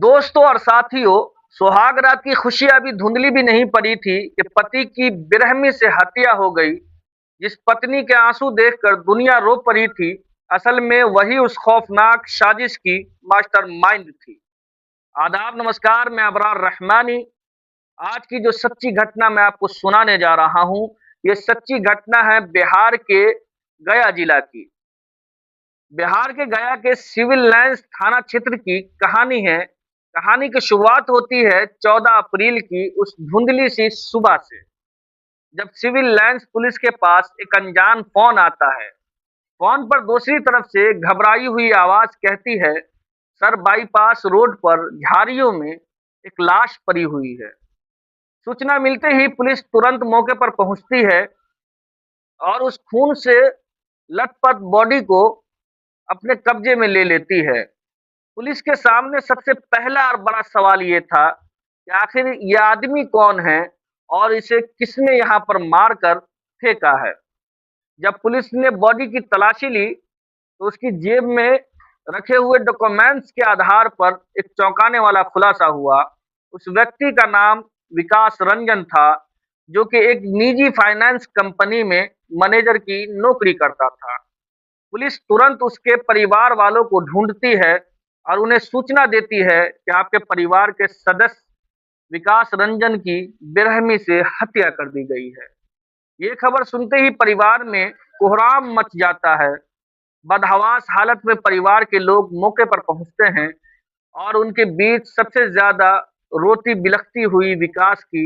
दोस्तों और साथियों, सुहाग रात की खुशियां अभी धुंधली भी नहीं पड़ी थी कि पति की बेरहमी से हत्या हो गई। जिस पत्नी के आंसू देखकर दुनिया रो पड़ी थी, असल में वही उस खौफनाक साजिश की मास्टरमाइंड थी। आदाब, नमस्कार, मैं अबरार रहमानी। आज की जो सच्ची घटना मैं आपको सुनाने जा रहा हूँ, ये सच्ची घटना है बिहार के गया जिला की। बिहार के गया के सिविल लाइंस थाना क्षेत्र की कहानी है। कहानी की शुरुआत होती है 14 अप्रैल की उस धुंधली सी सुबह से, जब सिविल लाइंस पुलिस के पास एक अनजान फोन आता है। फोन पर दूसरी तरफ से घबराई हुई आवाज कहती है, सर, बाईपास रोड पर झाड़ियों में एक लाश पड़ी हुई है। सूचना मिलते ही पुलिस तुरंत मौके पर पहुंचती है और उस खून से लथपथ बॉडी को अपने कब्जे में ले लेती है। पुलिस के सामने सबसे पहला और बड़ा सवाल ये था कि आखिर ये आदमी कौन है और इसे किसने यहाँ पर मारकर फेंका है। जब पुलिस ने बॉडी की तलाशी ली तो उसकी जेब में रखे हुए डॉक्यूमेंट्स के आधार पर एक चौंकाने वाला खुलासा हुआ। उस व्यक्ति का नाम विकास रंजन था, जो कि एक निजी फाइनेंस कंपनी में मैनेजर की नौकरी करता था। पुलिस तुरंत उसके परिवार वालों को ढूंढती है और उन्हें सूचना देती है कि आपके परिवार के सदस्य विकास रंजन की बेरहमी से हत्या कर दी गई है। ये खबर सुनते ही परिवार में कोहराम मच जाता है। बदहवास हालत में परिवार के लोग मौके पर पहुंचते हैं और उनके बीच सबसे ज्यादा रोती बिलखती हुई विकास की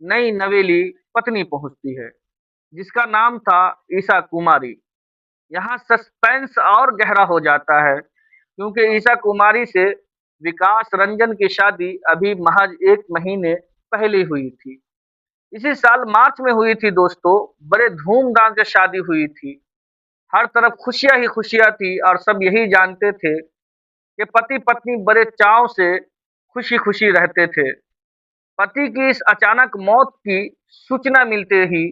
नई नवेली पत्नी पहुंचती है, जिसका नाम था ईशा कुमारी। यहाँ सस्पेंस और गहरा हो जाता है, क्योंकि ईशा कुमारी से विकास रंजन की शादी अभी महज 1 महीने पहले हुई थी। इसी साल मार्च में हुई थी दोस्तों। बड़े धूमधाम से शादी हुई थी। हर तरफ खुशियां ही खुशियां थी और सब यही जानते थे कि पति पत्नी बड़े चाव से खुशी खुशी रहते थे। पति की इस अचानक मौत की सूचना मिलते ही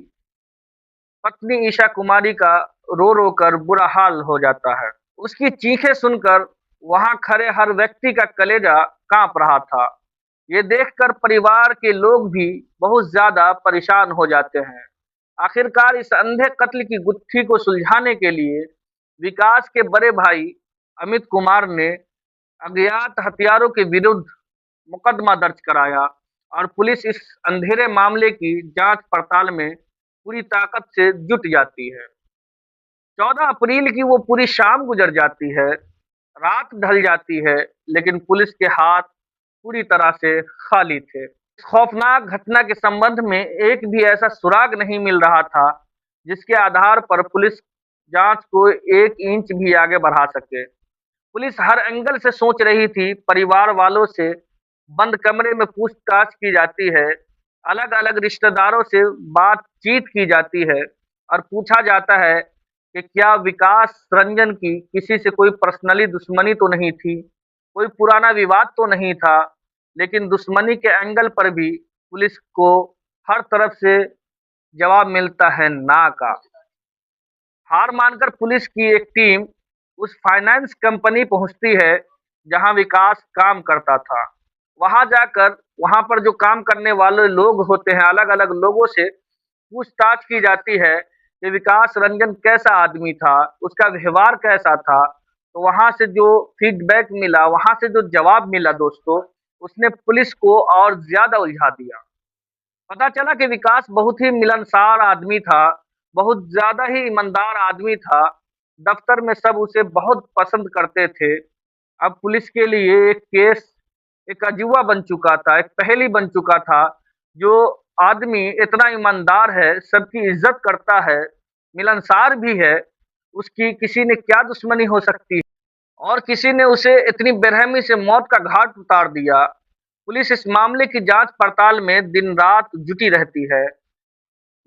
पत्नी ईशा कुमारी का रो रो कर बुरा हाल हो जाता है। उसकी चीखें सुनकर वहां खड़े हर व्यक्ति का कलेजा कांप रहा था। ये देखकर परिवार के लोग भी बहुत ज्यादा परेशान हो जाते हैं। आखिरकार इस अंधे कत्ल की गुत्थी को सुलझाने के लिए विकास के बड़े भाई अमित कुमार ने अज्ञात हथियारों के विरुद्ध मुकदमा दर्ज कराया और पुलिस इस अंधेरे मामले की जांच पड़ताल में पूरी ताकत से जुट जाती है। 14 अप्रैल की वो पूरी शाम गुजर जाती है, रात ढल जाती है, लेकिन पुलिस के हाथ पूरी तरह से खाली थे। इस खौफनाक घटना के संबंध में एक भी ऐसा सुराग नहीं मिल रहा था, जिसके आधार पर पुलिस जांच को 1 इंच भी आगे बढ़ा सके। पुलिस हर एंगल से सोच रही थी। परिवार वालों से बंद कमरे में पूछताछ की जाती है, अलग-अलग रिश्तेदारों से बातचीत की जाती है और पूछा जाता है कि क्या विकास रंजन की किसी से कोई पर्सनली दुश्मनी तो नहीं थी, कोई पुराना विवाद तो नहीं था। लेकिन दुश्मनी के एंगल पर भी पुलिस को हर तरफ से जवाब मिलता है ना का। हार मानकर पुलिस की एक टीम उस फाइनेंस कंपनी पहुंचती है जहां विकास काम करता था। वहां जाकर वहां पर जो काम करने वाले लोग होते हैं, अलग-अलग लोगों से पूछताछ की जाती है कि विकास रंजन कैसा आदमी था, उसका व्यवहार कैसा था। तो वहां से जो फीडबैक मिला, वहां से जो जवाब मिला दोस्तों, उसने पुलिस को और ज्यादा उलझा दिया। पता चला कि विकास बहुत ही मिलनसार आदमी था, बहुत ज़्यादा ही ईमानदार आदमी था। दफ्तर में सब उसे बहुत पसंद करते थे। अब पुलिस के लिए एक केस एक अजूबा बन चुका था, एक पहेली बन चुका था। जो आदमी इतना ईमानदार है, सबकी इज़्ज़त करता है, मिलनसार भी है, उसकी किसी ने क्या दुश्मनी हो सकती है? और किसी ने उसे इतनी बेरहमी से मौत का घाट उतार दिया। पुलिस इस मामले की जांच पड़ताल में दिन-रात जुटी रहती है।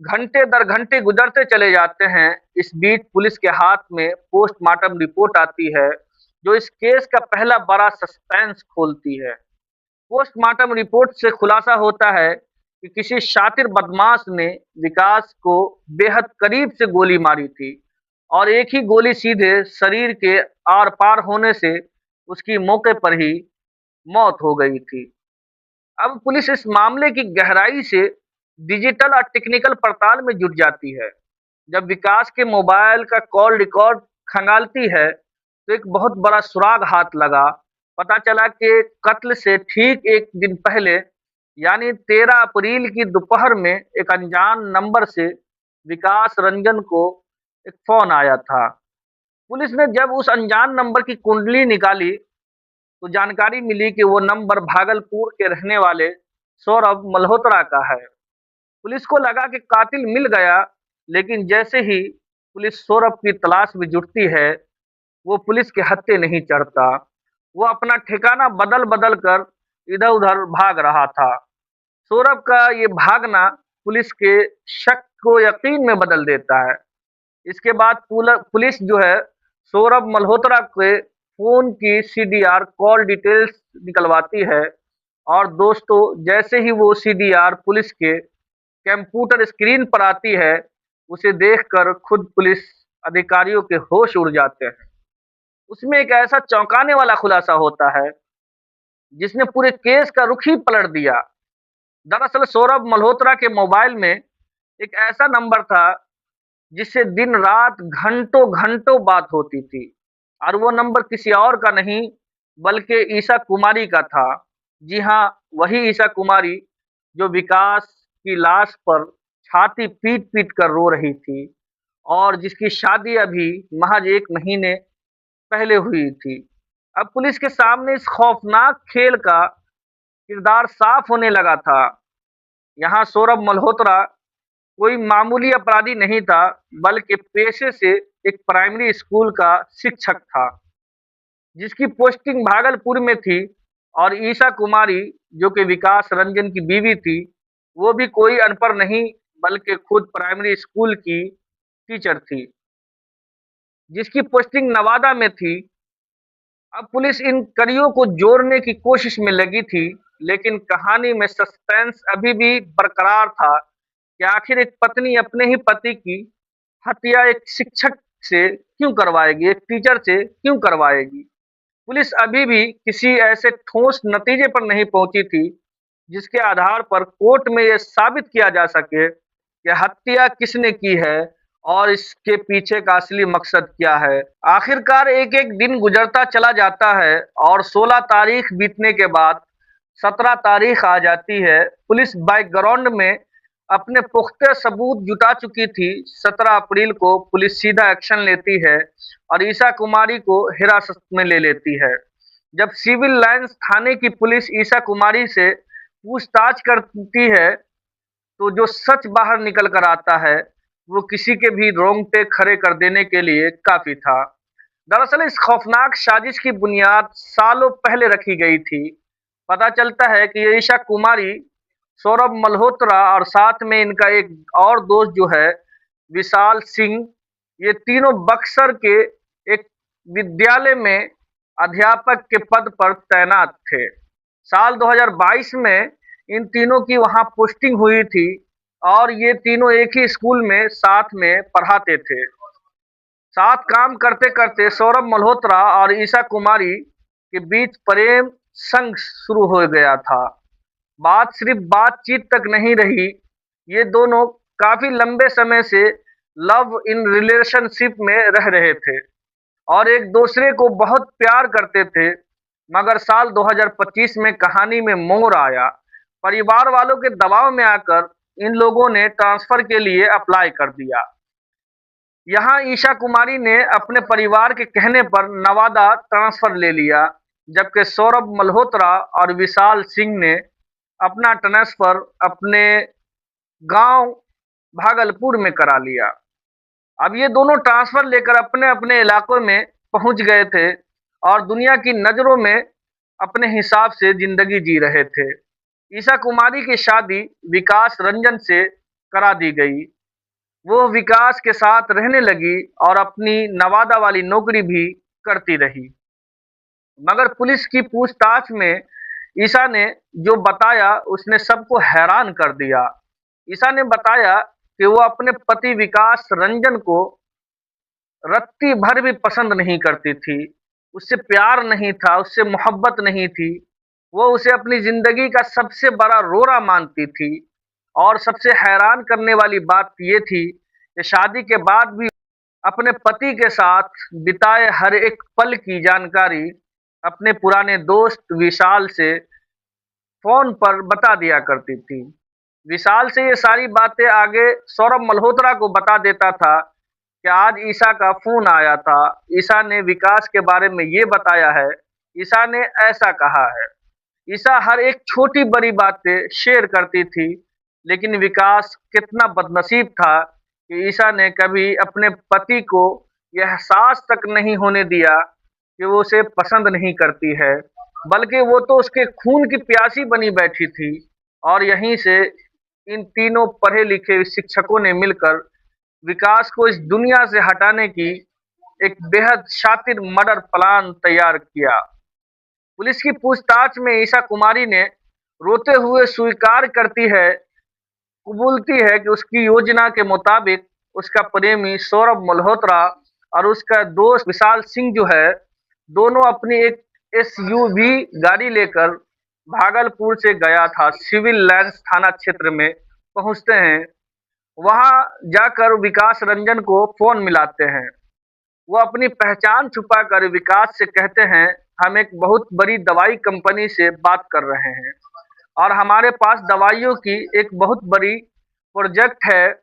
घंटे दर घंटे गुजरते चले जाते हैं। इस बीच पुलिस के हाथ में पोस्टमार्टम रिपोर्ट आती है, जो इस केस का पहला बड़ा सस्पेंस खोलती है। पोस्टमार्टम रिपोर्ट से खुलासा होता है कि किसी शातिर बदमाश ने विकास को बेहद करीब से गोली मारी थी और एक ही गोली सीधे शरीर के आर-पार होने से उसकी मौके पर ही मौत हो गई थी। अब पुलिस इस मामले की गहराई से डिजिटल और टेक्निकल पड़ताल में जुट जाती है। जब विकास के मोबाइल का कॉल रिकॉर्ड खंगालती है, तो एक बहुत बड़ा सुराग हाथ लगा। पता चला कि कत्ल से ठीक 1 दिन पहले, यानी 13 अप्रैल की दोपहर में एक अनजान नंबर से विकास रंजन को एक फ़ोन आया था। पुलिस ने जब उस अनजान नंबर की कुंडली निकाली, तो जानकारी मिली कि वो नंबर भागलपुर के रहने वाले सौरभ मल्होत्रा का है। पुलिस को लगा कि कातिल मिल गया, लेकिन जैसे ही पुलिस सौरभ की तलाश में जुटती है, वो पुलिस के हत्थे नहीं चढ़ता। वो अपना ठिकाना बदल-बदल कर इधर-उधर भाग रहा था। सौरभ का ये भागना पुलिस के शक को यकीन में बदल देता है। इसके बाद पुलिस जो है सौरभ मल्होत्रा के फ़ोन की सीडीआर कॉल डिटेल्स निकलवाती है, और दोस्तों, जैसे ही वो सीडीआर पुलिस के कंप्यूटर स्क्रीन पर आती है, उसे देखकर खुद पुलिस अधिकारियों के होश उड़ जाते हैं। उसमें एक ऐसा चौंकाने वाला खुलासा होता है, जिसने पूरे केस का रुख ही पलट दिया। दरअसल सौरभ मल्होत्रा के मोबाइल में एक ऐसा नंबर था, जिससे दिन-रात, घंटों-घंटों बात होती थी, और वो नंबर किसी और का नहीं, बल्कि ईशा कुमारी का था। जी हाँ, वही ईशा कुमारी जो विकास की लाश पर छाती पीट-पीट कर रो रही थी, और जिसकी शादी अभी महज़ 1 महीने पहले हुई थी। अब पुलिस के सामने इस खौफनाक खेल का किरदार साफ होने लगा था। यहाँ सौरभ मल्होत्रा कोई मामूली अपराधी नहीं था, बल्कि पेशे से एक प्राइमरी स्कूल का शिक्षक था, जिसकी पोस्टिंग भागलपुर में थी। और ईशा कुमारी, जो कि विकास रंजन की बीवी थी, वो भी कोई अनपढ़ नहीं, बल्कि खुद प्राइमरी स्कूल की टीचर थी, जिसकी पोस्टिंग नवादा में थी। अब पुलिस इन कड़ियों को जोड़ने की कोशिश में लगी थी, लेकिन कहानी में सस्पेंस अभी भी बरकरार था कि आखिर एक पत्नी अपने ही पति की हत्या एक शिक्षक से क्यों करवाएगी, एक टीचर से क्यों करवाएगी? पुलिस अभी भी किसी ऐसे ठोस नतीजे पर नहीं पहुंची थी, जिसके आधार पर कोर्ट में यह साबित किया जा सके कि हत्या किसने की है और इसके पीछे का असली मकसद क्या है। आखिरकार एक-एक दिन गुजरता चला जाता है, और 16 तारीख बीतने के बाद 17 तारीख आ जाती है। पुलिस बैकग्राउंड में अपने पुख्ते सबूत जुटा चुकी थी। 17 अप्रैल को पुलिस सीधा एक्शन लेती है और ईशा कुमारी को हिरासत में ले लेती है। जब सिविल लाइन्स थाने की पुलिस ईशा कुमारी से पूछताछ करती है, तो जो सच बाहर निकल कर आता है, वो किसी के भी रोंगटे खड़े कर देने के लिए काफ़ी था। दरअसल इस खौफनाक साजिश की बुनियाद सालों पहले रखी गई थी। पता चलता है कि ये ईशा कुमारी, सौरभ मल्होत्रा और साथ में इनका एक और दोस्त जो है विशाल सिंह, ये तीनों बक्सर के एक विद्यालय में अध्यापक के पद पर तैनात थे। साल 2022 में इन तीनों की वहाँ पोस्टिंग हुई थी, और ये तीनों एक ही स्कूल में साथ में पढ़ाते थे। साथ काम करते-करते सौरभ मल्होत्रा और ईशा कुमारी के बीच प्रेम संग शुरू हो गया था। बात सिर्फ बातचीत तक नहीं रही, ये दोनों काफ़ी लंबे समय से लव इन रिलेशनशिप में रह रहे थे, और एक-दूसरे को बहुत प्यार करते थे। मगर साल 2025 में कहानी में मोड़ आया। परिवार वालों के दबाव में आकर इन लोगों ने ट्रांसफ़र के लिए अप्लाई कर दिया। यहाँ ईशा कुमारी ने अपने परिवार के कहने पर नवादा ट्रांसफ़र ले लिया, जबकि सौरभ मल्होत्रा और विशाल सिंह ने अपना ट्रांसफ़र अपने गाँव भागलपुर में करा लिया। अब ये दोनों ट्रांसफ़र लेकर अपने-अपने इलाकों में पहुँच गए थे, और दुनिया की नज़रों में अपने हिसाब से ज़िंदगी जी रहे थे। ईशा कुमारी की शादी विकास रंजन से करा दी गई। वो विकास के साथ रहने लगी और अपनी नवादा वाली नौकरी भी करती रही। मगर पुलिस की पूछताछ में ईशा ने जो बताया, उसने सबको हैरान कर दिया। ईशा ने बताया कि वो अपने पति विकास रंजन को रत्ती भर भी पसंद नहीं करती थी। उससे प्यार नहीं था, उससे मोहब्बत नहीं थी। वो उसे अपनी जिंदगी का सबसे बड़ा रोड़ा मानती थी। और सबसे हैरान करने वाली बात ये थी कि शादी के बाद भी अपने पति के साथ बिताए हर एक पल की जानकारी अपने पुराने दोस्त विशाल से फ़ोन पर बता दिया करती थी। विशाल से ये सारी बातें आगे सौरभ मल्होत्रा को बता देता था कि आज ईशा का फ़ोन आया था, ईशा ने विकास के बारे में ये बताया है, ईशा ने ऐसा कहा है। ईशा हर एक छोटी-बड़ी बातें शेयर करती थी, लेकिन विकास कितना बदनसीब था कि ईशा ने कभी अपने पति को यह एहसास तक नहीं होने दिया कि वो उसे पसंद नहीं करती है, बल्कि वो तो उसके खून की प्यासी बनी बैठी थी। और यहीं से इन तीनों पढ़े-लिखे शिक्षकों ने मिलकर विकास को इस दुनिया से हटाने की एक बेहद शातिर मर्डर प्लान तैयार किया। पुलिस की पूछताछ में ईशा कुमारी ने रोते हुए स्वीकार करती है, कबूलती है कि उसकी योजना के मुताबिक उसका प्रेमी सौरभ मल्होत्रा और उसका दोस्त विशाल सिंह जो है, दोनों अपनी एक एसयूवी गाड़ी लेकर भागलपुर से गया था सिविल लाइन्स थाना क्षेत्र में पहुंचते हैं। वहां जाकर विकास रंजन को फोन मिलाते हैं। वो अपनी पहचान छुपाकर विकास से कहते हैं, हम एक बहुत बड़ी दवाई कंपनी से बात कर रहे हैं और हमारे पास दवाइयों की एक बहुत बड़ी प्रोजेक्ट है।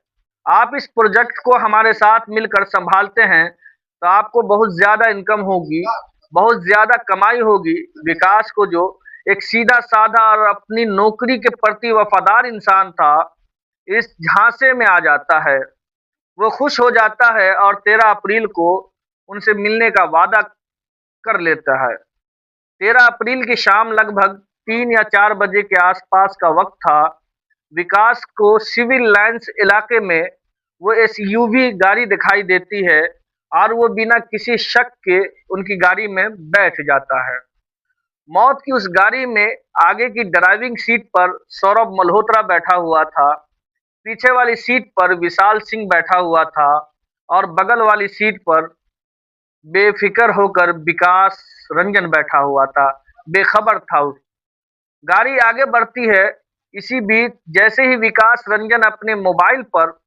आप इस प्रोजेक्ट को हमारे साथ मिलकर संभालते हैं तो आपको बहुत ज़्यादा इनकम होगी, बहुत ज़्यादा कमाई होगी। विकास को जो एक सीधा-साधा और अपनी नौकरी के प्रति वफ़ादार इंसान था, इस झांसे में आ जाता है। वो खुश हो जाता है और 13 अप्रैल को उनसे मिलने का वादा कर लेता है। 13 अप्रैल की शाम लगभग 3 या 4 बजे के आसपास का वक़्त था। विकास को सिविल लाइन्स इलाके में वो एसयूवी गाड़ी दिखाई देती है और वो बिना किसी शक के उनकी गाड़ी में बैठ जाता है। मौत की उस गाड़ी में आगे की ड्राइविंग सीट पर सौरभ मल्होत्रा बैठा हुआ था, पीछे वाली सीट पर विशाल सिंह बैठा हुआ था और बगल वाली सीट पर बेफ़िक्र होकर विकास रंजन बैठा हुआ था, बेखबर था। गाड़ी आगे बढ़ती है, इसी बीच जैसे ही विकास रंजन अपने मोबाइल पर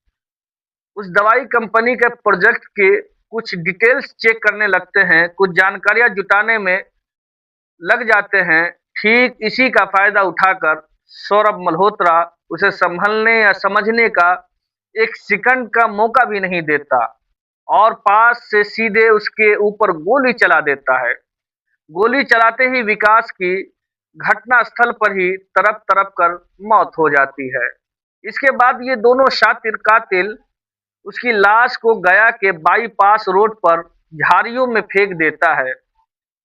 उस दवाई कंपनी के प्रोजेक्ट के कुछ डिटेल्स चेक करने लगते हैं, कुछ जानकारियाँ जुटाने में लग जाते हैं, ठीक इसी का फ़ायदा उठाकर सौरभ मल्होत्रा उसे सँभलने या समझने का 1 सेकंड का मौका भी नहीं देता और पास से सीधे उसके ऊपर गोली चला देता है। गोली चलाते ही विकास की घटनास्थल पर ही तड़प-तड़प कर मौत हो जाती है। इसके बाद ये दोनों शातिर कातिल उसकी लाश को गया के बाईपास रोड पर झाड़ियों में फेंक देता है।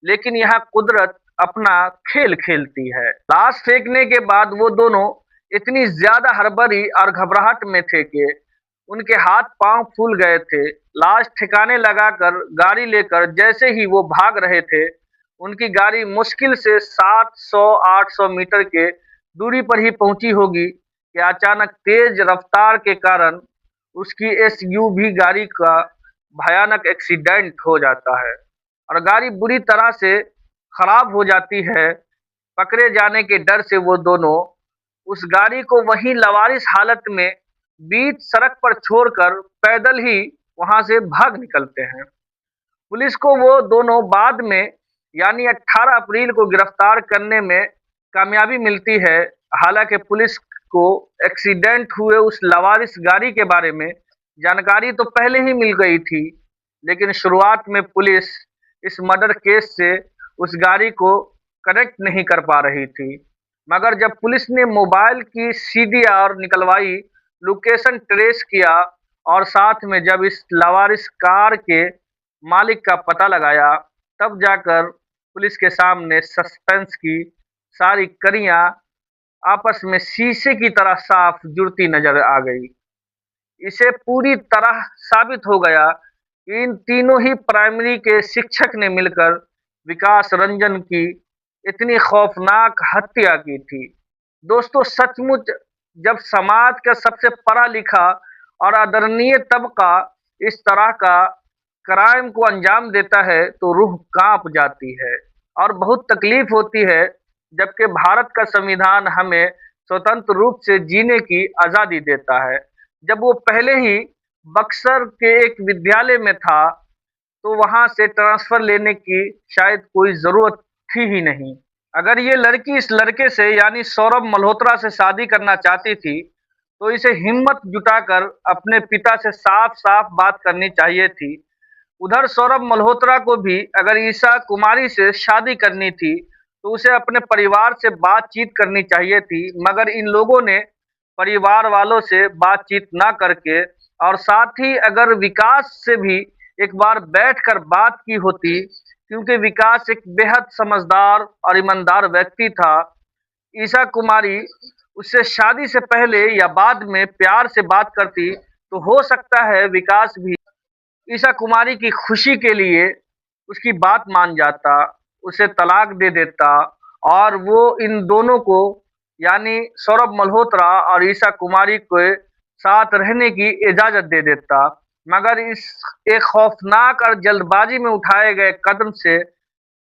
लेकिन यहाँ कुदरत अपना खेल खेलती है। लाश फेंकने के बाद वो दोनों इतनी ज़्यादा हड़बड़ी और घबराहट में थे कि उनके हाथ-पाँव फूल गए थे। लाश ठिकाने लगाकर गाड़ी लेकर जैसे ही वो भाग रहे थे, उनकी गाड़ी मुश्किल से 700-800 मीटर के दूरी पर ही पहुंची होगी कि अचानक तेज रफ्तार के कारण उसकी एसयूवी गाड़ी का भयानक एक्सीडेंट हो जाता है और गाड़ी बुरी तरह से खराब हो जाती है। पकड़े जाने के डर से वो दोनों उस गाड़ी को वहीं लावारिस हालत में बीच सड़क पर छोड़कर पैदल ही वहां से भाग निकलते हैं। पुलिस को वो दोनों बाद में यानी 18 अप्रैल को गिरफ्तार करने में कामयाबी मिलती है। हालांकि पुलिस को एक्सीडेंट हुए उस लावारिस गाड़ी के बारे में जानकारी तो पहले ही मिल गई थी, लेकिन शुरुआत में पुलिस इस मर्डर केस से उस गाड़ी को कनेक्ट नहीं कर पा रही थी। मगर जब पुलिस ने मोबाइल की सीडीआर निकलवाई, लोकेशन ट्रेस किया और साथ में जब इस लावारिस कार के मालिक का पता लगाया, तब जाकर पुलिस के सामने सस्पेंस की सारी कड़ियाँ आपस में शीशे की तरह साफ जुड़ती नजर आ गई। इसे पूरी तरह साबित हो गया कि इन तीनों ही प्राइमरी के शिक्षक ने मिलकर विकास रंजन की इतनी खौफनाक हत्या की थी। दोस्तों, सचमुच जब समाज का सबसे पढ़ा-लिखा और आदरणीय तबका इस तरह का क्राइम को अंजाम देता है, तो रूह काँप जाती है और बहुत तकलीफ होती है जबकि भारत का संविधान हमें स्वतंत्र रूप से जीने की आज़ादी देता है। जब वो पहले ही बक्सर के एक विद्यालय में था, तो वहाँ से ट्रांसफ़र लेने की शायद कोई ज़रूरत थी ही नहीं। अगर ये लड़की इस लड़के से यानी सौरभ मल्होत्रा से शादी करना चाहती थी, तो इसे हिम्मत जुटाकर अपने पिता से साफ-साफ बात करनी चाहिए थी। उधर सौरभ मल्होत्रा को भी अगर ईशा कुमारी से शादी करनी थी, तो उसे अपने परिवार से बातचीत करनी चाहिए थी, मगर इन लोगों ने परिवार वालों से बातचीत ना करके और साथ ही अगर विकास से भी एक बार बैठकर बात की होती, क्योंकि विकास एक बेहद समझदार और ईमानदार व्यक्ति था। ईशा कुमारी उससे शादी से पहले या बाद में प्यार से बात करती, तो हो सकता है विकास भी ईशा कुमारी की खुशी के लिए उसकी बात मान जाता, उसे तलाक दे देता और वो इन दोनों को यानी सौरभ मल्होत्रा और ईशा कुमारी के साथ रहने की इजाज़त दे देता। मगर इस एक खौफ़नाक और जल्दबाज़ी में उठाए गए कदम से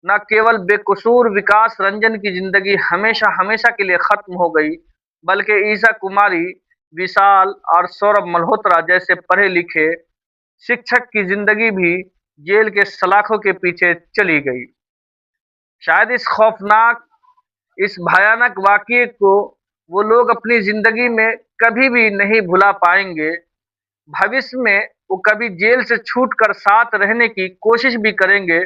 न केवल बेकसूर विकास रंजन की ज़िंदगी हमेशा-हमेशा के लिए ख़त्म हो गई, बल्कि ईशा कुमारी, विशाल और सौरभ मल्होत्रा जैसे पढ़े-लिखे शिक्षक की ज़िंदगी भी जेल के सलाखों के पीछे चली गई। शायद इस भयानक वाक़ये को वो लोग अपनी ज़िंदगी में कभी भी नहीं भुला पाएँगे। भविष्य में वो कभी जेल से छूटकर साथ रहने की कोशिश भी करेंगे,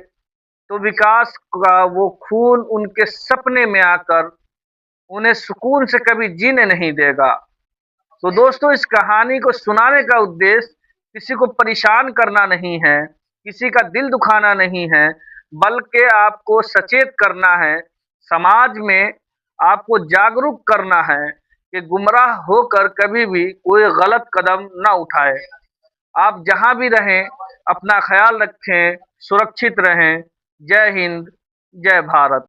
तो विकास का वो खून उनके सपने में आकर उन्हें सुकून से कभी जीने नहीं देगा। तो दोस्तों, इस कहानी को सुनाने का उद्देश्य किसी को परेशान करना नहीं है, किसी का दिल दुखाना नहीं है, बल्कि आपको सचेत करना है, समाज में आपको जागरूक करना है कि गुमराह होकर कभी भी कोई गलत कदम ना उठाएँ। आप जहाँ भी रहें, अपना ख़्याल रखें, सुरक्षित रहें। जय हिंद, जय भारत।